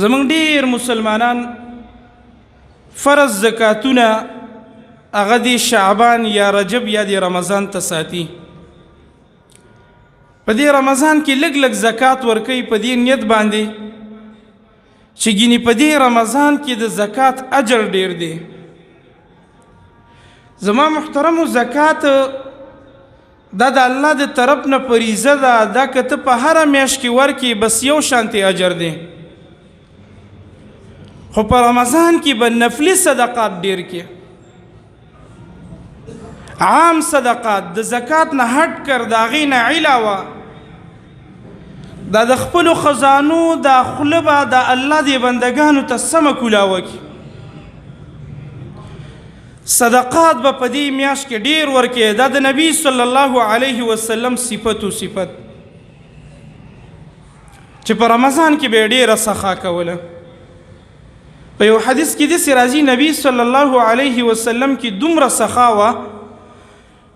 زمونږ ډیر مسلمانان فرض زکاتونه هغه د شعبان یا رجب یا د رمضان ته ساتي. په دې رمضان کې لږ لږ زکات ورکوي په دې نیت باندې چې ګینې په دې رمضان کې د زکات اجر ډیر دی. زما محترمو زکات دا د الله د طرف نه فریضه ده. دا که ته په هره میاشت کې ورکې بس یو شانتې اجر دی، خو په رمضان کې به نفلي صدقات ډیر کې، عام صدقات د زکات نه هټ کر، د هغې نه علاوه دا د خپلو خزانو دا خوله به د الله د بندګانو ته سمه کولاوه کړي. صدقات به په دې میاشت کې ډیر ورکې. دا د نبی صلی الله علیه وسلم صفت چې په رمضان کې به ډیره سخا کوله. په یو حدیث کې داسې راځي نبی صلی الله علیه وسلم کې دومره سخا وه،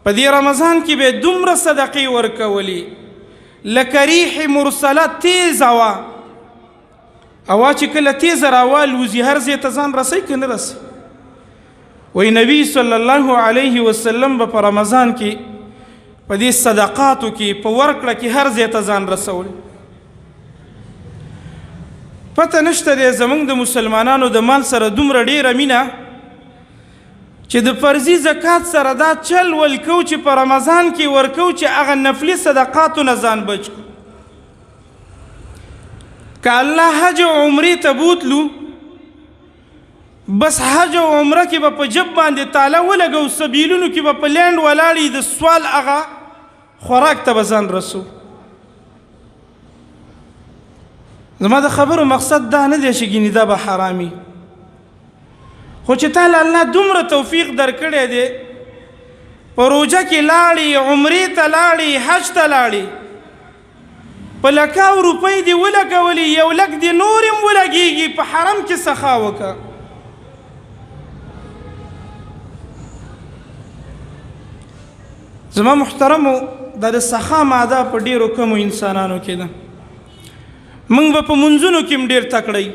په دې رمضان کې به دومره صدقې ورکولې لکه ریح مرسله تیزه وه. هوا چې کله تیزه راوالوځي هر ځای ته ځان رسوي که نه رسي. وی نبی صلی الله علیه وسلم به په رمضان کې په دې صدقاتو کې په ورکړه کې هر ځای ته ځان رسول. پته نشته دی زمونږ د مسلمانانو د مال سره دومره ډیره مینه چې د فرضي زکات سره دا چل ولکو چې په رمضان کې ورکو چې هغه نفلي صدقاتو نه ځان بچ کړو. که الله حج او عمرې ته بوتلو بس حج او عمره کې به په جب باندې تاله ولګو، سبیلونو کې به په لینډ ولاړې د سوال هغه خوراک ته به ځان رسو. زما د خبرو مقصد دا نه دی چې ګینې دا به حرامي، خو چې تعالی الله دومره توفیق درکړی دی په روژه کې لاړې، عمرې ته لاړې، حج ته لاړې، په لکاو روپۍ دې ولګولې، یو لک دې نور هم ولګېږي، په حرم کې سخا وکړه. زما محترمو دا د سخا ماده په ډیرو کمو انسانانو کې ده. موږ به په منځونو کې هم ډیر تکړی،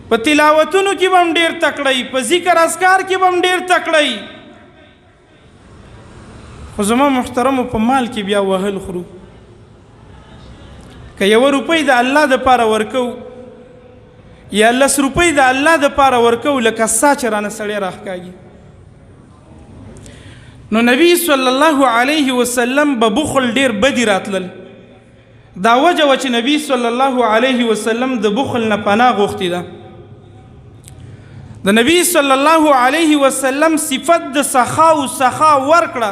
په تلاوتونو کې به هم ډیر تکړی، په ذکر اذکار کې به هم ډیر تکړی، خو زما محترمو په مال کې بیا وهل خورو. که یوه روپۍ د الله دپاره ورکو یا 10 روپۍ د الله دپاره ورکو لکه سا چې رانه سړی راښکاږي. نو نبی صلی الله علیه وسلم به بخل ډیر بدی راتلل. دا وجه و چې نبی صلی الله علیه وسلم د بخل نه پناه غوښتې ده. د نبی صلی الله علیه وسلم صفت د سخا او سخا ورکړه